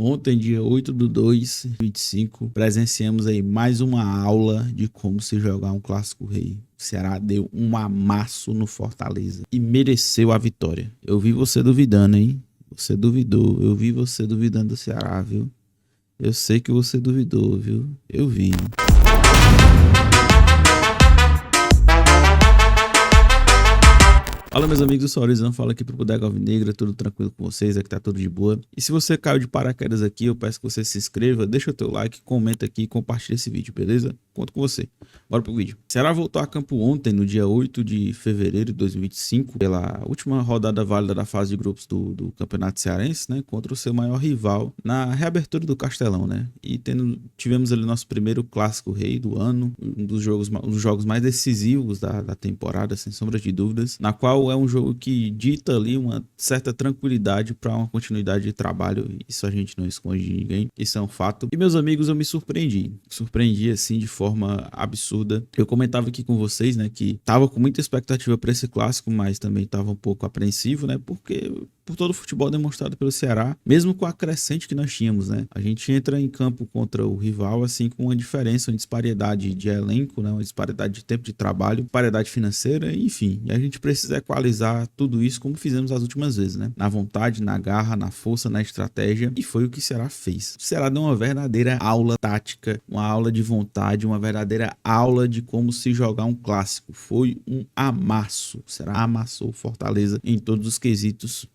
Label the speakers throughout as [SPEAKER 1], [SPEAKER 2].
[SPEAKER 1] Ontem, dia 8/2/25, presenciamos aí mais uma aula de como se jogar um clássico rei. O Ceará deu um amasso no Fortaleza e mereceu a vitória. Eu vi você duvidando, hein? Você duvidou. Eu vi você duvidando do Ceará, viu? Eu sei que você duvidou, viu? Eu vi. Fala, meus amigos, eu sou o Aurizão, falo aqui pro Bodega Alvinegra, tudo tranquilo com vocês, aqui tá tudo de boa. E se você caiu de paraquedas aqui, eu peço que você se inscreva, deixa o teu like, comenta aqui e compartilha esse vídeo, beleza? Conto com você. Bora pro vídeo. Ceará voltou a campo ontem, no dia 8 de fevereiro de 2025, pela última rodada válida da fase de grupos do Campeonato Cearense, né? Contra o seu maior rival na reabertura do Castelão, né? E tivemos ali nosso primeiro clássico rei do ano, um dos jogos mais decisivos da temporada, sem sombra de dúvidas, na qual é um jogo que dita ali uma certa tranquilidade para uma continuidade de trabalho. Isso a gente não esconde de ninguém, isso é um fato. E meus amigos, eu me surpreendi assim de forma absurda. Eu comentava aqui com vocês, né, que tava com muita expectativa para esse clássico, mas também tava um pouco apreensivo, né, porque por todo o futebol demonstrado pelo Ceará, mesmo com a crescente que nós tínhamos, né? A gente entra em campo contra o rival, assim, com uma diferença, uma disparidade de elenco, né? Uma disparidade de tempo de trabalho, disparidade financeira, enfim. E a gente precisa equalizar tudo isso como fizemos as últimas vezes, né? Na vontade, na garra, na força, na estratégia, e foi o que o Ceará fez. O Ceará deu uma verdadeira aula tática, uma aula de vontade, uma verdadeira aula de como se jogar um clássico. Foi um amasso. O Ceará amassou o Fortaleza em todos os quesitos,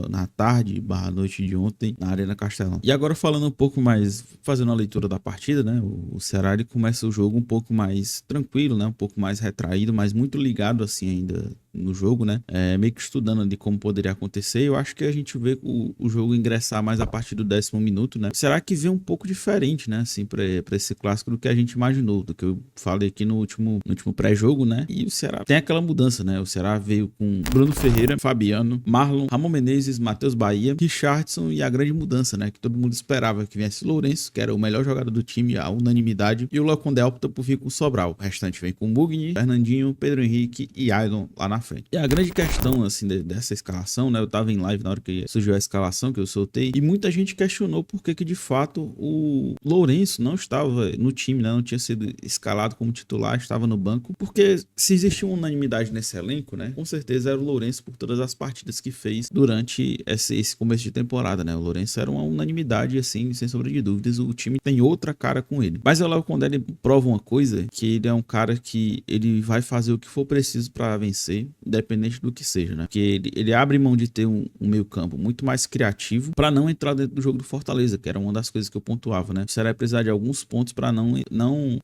[SPEAKER 1] na tarde, noite de ontem, na Arena Castelão. E agora falando um pouco mais, fazendo a leitura da partida, né? O Ceará, ele começa o jogo um pouco mais tranquilo, né? Um pouco mais retraído, mas muito ligado assim ainda no jogo, né? Meio que estudando ali como poderia acontecer. Eu acho que a gente vê o jogo ingressar mais a partir do 10º minuto, né? Será que vê um pouco diferente, né? Assim, pra esse clássico do que a gente imaginou, do que eu falei aqui no último pré-jogo, né? E o Ceará tem aquela mudança, né? O Ceará veio com Bruno Ferreira, Fabiano, Marlon, Ramon Menezes, Matheus Bahia, Richardson e a grande mudança, né? Que todo mundo esperava que viesse Lourenço, que era o melhor jogador do time, a unanimidade, e o Léo Condé opta por vir com o Sobral. O restante vem com Mugni, Fernandinho, Pedro Henrique e Aydon lá na frente. E a grande questão, assim, dessa escalação, né? Eu tava em live na hora que surgiu a escalação que eu soltei, e muita gente questionou por que de fato o Lourenço não estava no time, né? Não tinha sido escalado como titular, estava no banco, porque se existia uma unanimidade nesse elenco, né? Com certeza era o Lourenço por todas as partidas que fez durante esse começo de temporada, né? O Lourenço era uma unanimidade, assim, sem sombra de dúvidas. O time tem outra cara com ele. Mas o Léo Condé, ele prova uma coisa, que ele é um cara que ele vai fazer o que for preciso para vencer, independente do que seja, né? Porque ele abre mão de ter um meio campo muito mais criativo para não entrar dentro do jogo do Fortaleza, que era uma das coisas que eu pontuava, né? O Ceará vai precisar de alguns pontos para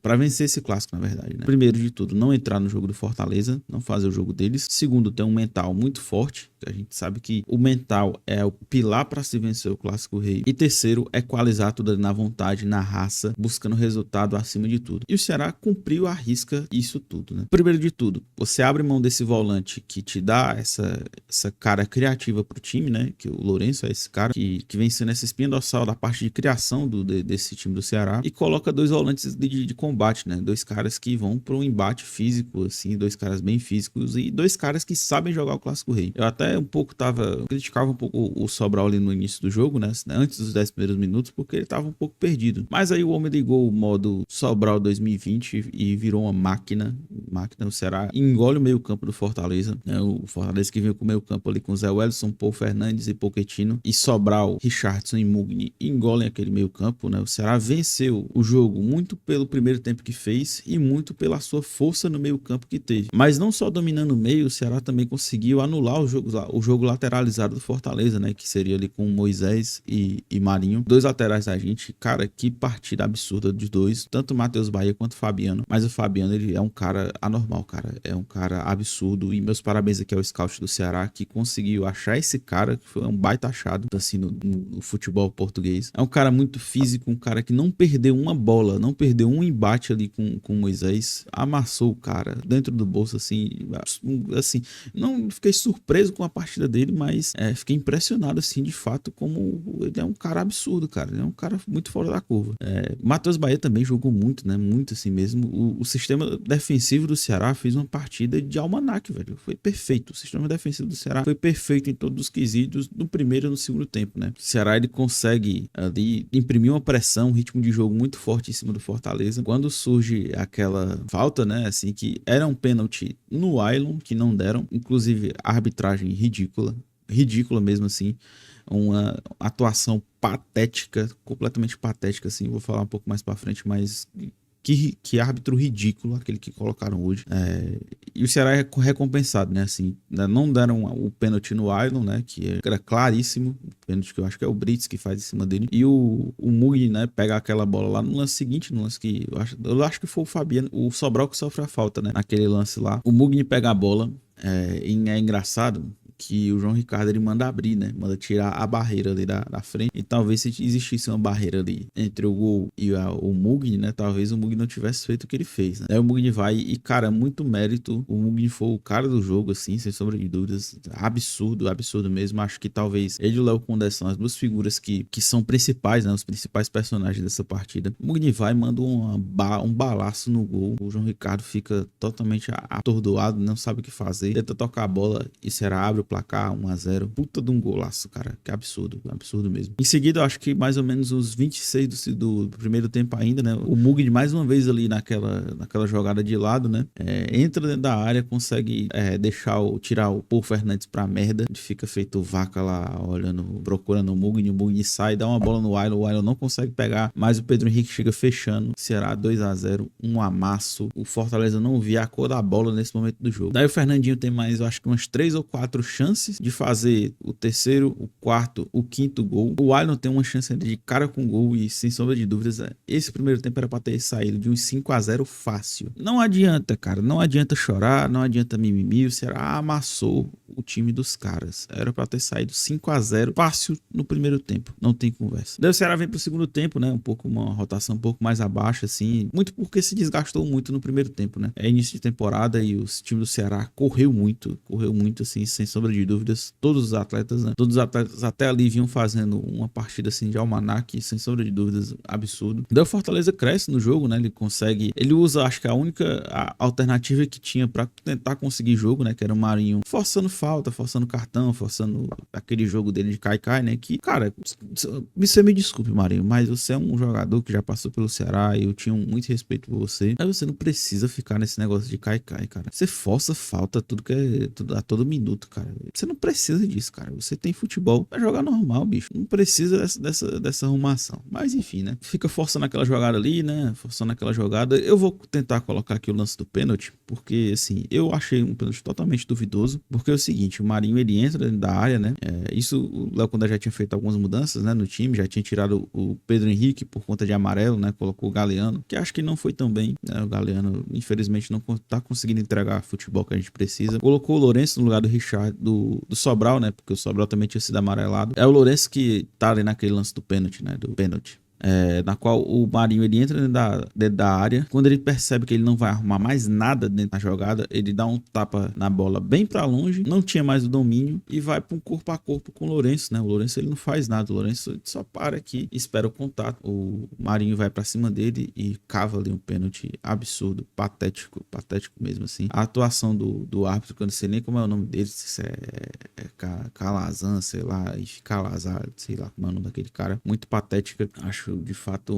[SPEAKER 1] para vencer esse clássico, na verdade, né? Primeiro de tudo, não entrar no jogo do Fortaleza, não fazer o jogo deles. Segundo, ter um mental muito forte, que a gente sabe que o mental é o pilar para se vencer o clássico rei. E terceiro, equalizar tudo ali na vontade, na raça, buscando resultado acima de tudo. E o Ceará cumpriu à risca isso tudo, né? Primeiro de tudo, você abre mão desse volante que te dá essa cara criativa pro time, né? Que o Lourenço é esse cara que vem sendo essa espinha dorsal da parte de criação desse time do Ceará, e coloca dois volantes de combate, né? Dois caras que vão para um embate físico, assim, dois caras bem físicos e dois caras que sabem jogar o clássico rei. Eu até criticava um pouco o Sobral ali no início do jogo, né? Antes dos 10 primeiros minutos, porque ele tava um pouco perdido. Mas aí o homem ligou o modo Sobral 2020 e virou uma máquina. O Ceará engole o meio campo do Fortaleza, né? O Fortaleza que veio com o meio campo ali com Zé Wellison, Paul Fernandes e Pochettino, e Sobral, Richardson e Mugni engolem aquele meio campo, né? O Ceará venceu o jogo muito pelo primeiro tempo que fez e muito pela sua força no meio campo que teve. Mas não só dominando o meio, o Ceará também conseguiu anular o jogo lateralizado do Fortaleza, né? Que seria ali com Moisés e Marinho. Dois laterais da gente. Cara, que partida absurda de dois. Tanto o Matheus Bahia quanto o Fabiano. Mas o Fabiano, ele é um cara anormal, cara. É um cara absurdo. E meus parabéns aqui ao scout do Ceará, que conseguiu achar esse cara, que foi um baita achado, assim, no futebol português. É um cara muito físico, um cara que não perdeu uma bola, não perdeu um embate ali com Moisés. Amassou o cara dentro do bolso, assim. Não fiquei surpreso com a partida dele, mas fiquei impressionado, assim, de fato, como ele é um cara absurdo, cara. Ele é um cara muito fora da curva. Matheus Bahia também jogou muito, né? Muito assim mesmo. O sistema defensivo do Ceará fez uma partida de almanaque, velho. velho. Foi perfeito. O sistema defensivo do Ceará foi perfeito em todos os quesitos, no primeiro e no segundo tempo, né? O Ceará, ele consegue ali imprimir uma pressão, um ritmo de jogo muito forte em cima do Fortaleza. Quando surge aquela falta, né, assim, que era um pênalti no Ailon, que não deram, inclusive a arbitragem ridícula mesmo assim, uma atuação patética, completamente patética assim, vou falar um pouco mais pra frente, mas que árbitro ridículo aquele que colocaram hoje. E o Ceará é recompensado, né? Assim, não deram o pênalti no Ailon, né? Que era claríssimo. O pênalti que eu acho que é o Brits que faz em cima dele. E o Mugni, né? Pega aquela bola lá no lance seguinte, no lance que eu acho que foi o Fabiano, o Sobral que sofre a falta, né? Naquele lance lá. O Mugni pega a bola. E é engraçado que o João Ricardo ele manda abrir, né? Manda tirar a barreira ali da frente. E talvez se existisse uma barreira ali entre o gol e o Mugni, né? Talvez o Mugni não tivesse feito o que ele fez, né? Aí o Mugni vai e, cara, muito mérito. O Mugni foi o cara do jogo, assim, sem sombra de dúvidas. Absurdo, absurdo mesmo. Acho que talvez ele e o Léo Condé são as duas figuras que são principais, né? Os principais personagens dessa partida. O Mugni vai e manda um balaço no gol. O João Ricardo fica totalmente atordoado, não sabe o que fazer. Tenta tocar a bola e Ceará abre o placar 1-0. Puta de um golaço, cara. Que absurdo, absurdo mesmo. Em seguida, eu acho que mais ou menos os 26 do primeiro tempo ainda, né? O Mugni mais uma vez ali naquela jogada de lado, né? Entra dentro da área, consegue tirar o Paul Fernandes pra merda. Ele fica feito vaca lá, olhando, procurando o Mugni sai, dá uma bola no Ailon, o Ailon não consegue pegar, mas o Pedro Henrique chega fechando. Ceará 2-0, um amasso. O Fortaleza não via a cor da bola nesse momento do jogo. Daí o Fernandinho tem mais, eu acho que umas 3 ou 4 chances de fazer o terceiro, o quarto, o quinto gol. O Ailon tem uma chance de cara com gol e, sem sombra de dúvidas, esse primeiro tempo era pra ter saído de uns 5-0 fácil. Não adianta, cara, não adianta chorar, não adianta mimimi, o Ceará amassou o time dos caras. Era pra ter saído 5-0 fácil no primeiro tempo, não tem conversa. Daí o Ceará vem pro segundo tempo, né, uma rotação um pouco mais abaixo, assim, muito porque se desgastou muito no primeiro tempo, né. É início de temporada e o time do Ceará correu muito, assim, sem sombra de dúvidas. Todos os atletas, né? Todos os atletas até ali vinham fazendo uma partida assim de almanaque, sem sombra de dúvidas, absurdo. Daí o Fortaleza cresce no jogo, né? Ele usa, acho que a única alternativa que tinha pra tentar conseguir jogo, né? Que era o Marinho forçando falta, forçando cartão, forçando aquele jogo dele de cai-cai, né? Que, cara, você me desculpe, Marinho, mas você é um jogador que já passou pelo Ceará e eu tinha muito respeito por você. Mas você não precisa ficar nesse negócio de cai-cai, cara. Você força falta a todo minuto, cara. Você não precisa disso, cara. Você tem futebol pra jogar normal, bicho. Não precisa dessa arrumação. Mas enfim, né? Fica forçando aquela jogada ali, né? Forçando aquela jogada. Eu vou tentar colocar aqui o lance do pênalti, porque, assim, eu achei um pênalti totalmente duvidoso, porque é o seguinte, o Marinho, ele entra dentro da área, né? Isso o Léo Condé já tinha feito algumas mudanças, né? No time, já tinha tirado o Pedro Henrique por conta de amarelo, né? Colocou o Galeano, que acho que não foi tão bem, né? O Galeano, infelizmente, não tá conseguindo entregar futebol que a gente precisa. Colocou o Lourenço no lugar do Richard, do Sobral, né? Porque o Sobral também tinha sido amarelado. É o Lourenço que tá ali naquele lance do pênalti, né? Do pênalti. Na qual o Marinho ele entra dentro da área. Quando ele percebe que ele não vai arrumar mais nada dentro da jogada, ele dá um tapa na bola bem pra longe, não tinha mais o domínio e vai para um corpo a corpo com o Lourenço, né? O Lourenço ele não faz nada, o Lourenço só para aqui, espera o contato. O Marinho vai pra cima dele e cava ali um pênalti absurdo, patético mesmo assim. A atuação do árbitro, que eu não sei nem como é o nome dele, se Calazan, sei lá, Calazar, sei lá como é o nome daquele cara, muito patética, acho de fato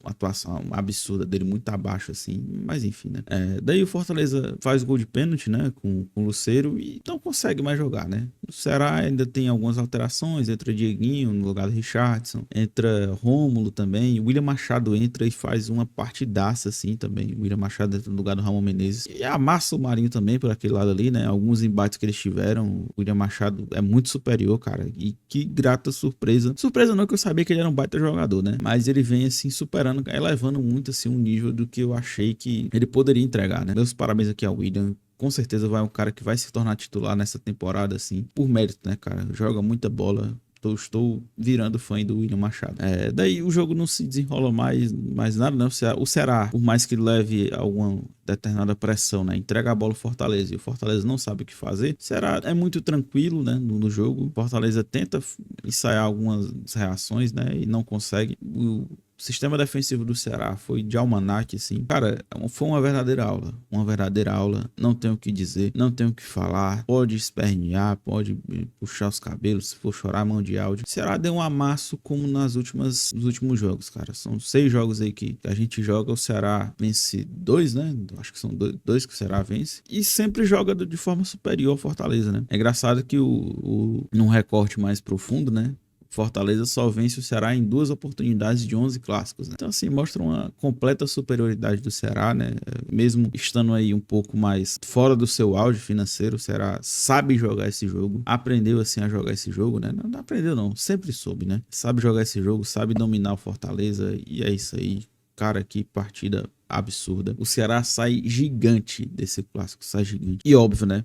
[SPEAKER 1] uma atuação absurda dele, muito abaixo assim, mas enfim, né? Daí o Fortaleza faz gol de pênalti, né, com o Lucero e não consegue mais jogar, né? O Ceará ainda tem algumas alterações, entra Dieguinho no lugar do Richardson, entra Rômulo também, o William Machado entra e faz uma partidaça assim também, o William Machado entra no lugar do Ramon Menezes e amassa o Marinho também por aquele lado ali, né? Alguns embates que eles tiveram, o William Machado é muito superior, cara, e que grata surpresa não, que eu sabia que ele era um baita jogador, né? Mas ele vem assim superando, elevando muito assim um nível do que eu achei que ele poderia entregar, né? Meus parabéns aqui ao William. Com certeza vai um cara que vai se tornar titular nessa temporada, assim, por mérito, né, cara? Joga muita bola. Estou virando fã do William Machado. Daí o jogo não se desenrola mais nada, né? O Ceará, por mais que leve alguma determinada pressão, né? Entrega a bola ao Fortaleza e o Fortaleza não sabe o que fazer. O Ceará é muito tranquilo, né? No jogo. O Fortaleza tenta ensaiar algumas reações, né? E não consegue. O O sistema defensivo do Ceará foi de almanaque, assim. Cara, foi uma verdadeira aula. Uma verdadeira aula. Não tenho o que dizer, não tenho o que falar. Pode espernear, pode puxar os cabelos, se for chorar, mão de áudio. O Ceará deu um amasso como nos últimos jogos, cara. São 6 jogos aí que a gente joga. O Ceará vence 2, né? Acho que são 2 que o Ceará vence. E sempre joga de forma superior ao Fortaleza, né? É engraçado que num recorte mais profundo, né? Fortaleza só vence o Ceará em 2 oportunidades de 11 clássicos, né? Então, assim, mostra uma completa superioridade do Ceará, né? Mesmo estando aí um pouco mais fora do seu auge financeiro, o Ceará sabe jogar esse jogo, aprendeu, assim, a jogar esse jogo, né? Não aprendeu, não, sempre soube, né? Sabe jogar esse jogo, sabe dominar o Fortaleza, e é isso aí. Cara, que partida absurda. O Ceará sai gigante desse clássico, sai gigante. E óbvio, né?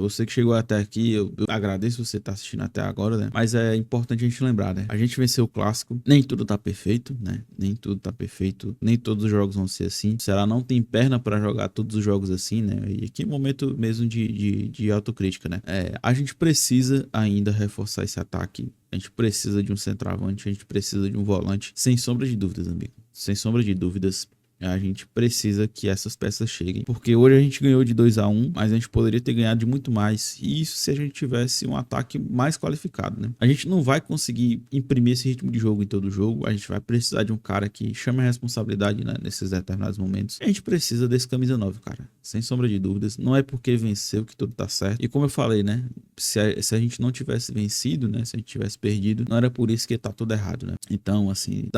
[SPEAKER 1] Você que chegou até aqui, eu agradeço você estar assistindo até agora, né? Mas é importante a gente lembrar, né? A gente venceu o clássico, nem tudo tá perfeito, né? Nem tudo tá perfeito, nem todos os jogos vão ser assim. O Ceará não tem perna para jogar todos os jogos assim, né? E aqui é momento mesmo de autocrítica, né? A gente precisa ainda reforçar esse ataque. A gente precisa de um centroavante, a gente precisa de um volante, sem sombra de dúvidas, amigo. Sem sombra de dúvidas. A gente precisa que essas peças cheguem. Porque hoje a gente ganhou de 2-1, mas a gente poderia ter ganhado de muito mais. E isso se a gente tivesse um ataque mais qualificado, né? A gente não vai conseguir imprimir esse ritmo de jogo em todo jogo. A gente vai precisar de um cara que chame a responsabilidade, né, nesses determinados momentos. E a gente precisa desse camisa 9, cara. Sem sombra de dúvidas. Não é porque venceu que tudo tá certo. E como eu falei, né? Se a gente não tivesse vencido, né? Se a gente tivesse perdido, não era por isso que tá tudo errado, né? Então, assim,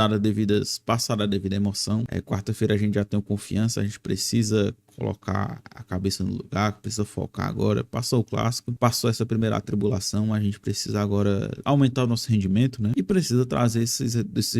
[SPEAKER 1] passada a devida emoção, quarta-feira a gente já tem confiança, a gente precisa colocar a cabeça no lugar, precisa focar agora. Passou o clássico, passou essa primeira atribulação, a gente precisa agora aumentar o nosso rendimento, né? E precisa trazer esses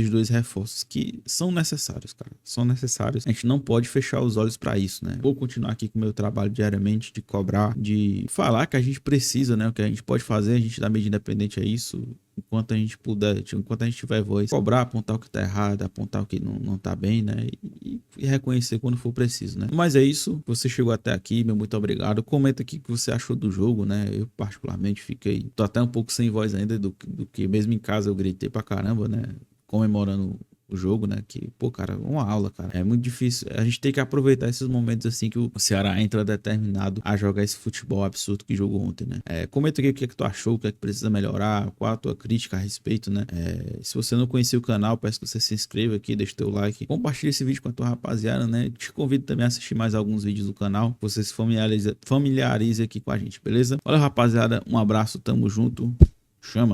[SPEAKER 1] 2 reforços que são necessários, cara. São necessários. A gente não pode fechar os olhos para isso, né? Vou continuar aqui com o meu trabalho diariamente de cobrar, de falar que a gente precisa, né? O que a gente pode fazer, a gente da mídia independente é isso. Enquanto a gente puder, enquanto a gente tiver voz, cobrar, apontar o que tá errado, apontar o que não tá bem, né? E reconhecer quando for preciso, né? Mas é isso. Você chegou até aqui, meu muito obrigado. Comenta aqui o que você achou do jogo, né? Eu particularmente fiquei... Tô até um pouco sem voz ainda do que mesmo em casa eu gritei pra caramba, né? Comemorando o jogo, né? Que, pô, cara, uma aula, cara. É muito difícil. A gente tem que aproveitar esses momentos assim que o Ceará entra determinado a jogar esse futebol absurdo que jogou ontem, né? Comenta aqui o que é que tu achou, o que é que precisa melhorar, qual a tua crítica a respeito, né? Se você não conhecia o canal, peço que você se inscreva aqui, deixe teu like, compartilhe esse vídeo com a tua rapaziada, né? Te convido também a assistir mais alguns vídeos do canal, você se familiarize aqui com a gente, beleza? Olha, rapaziada, um abraço, tamo junto, chama!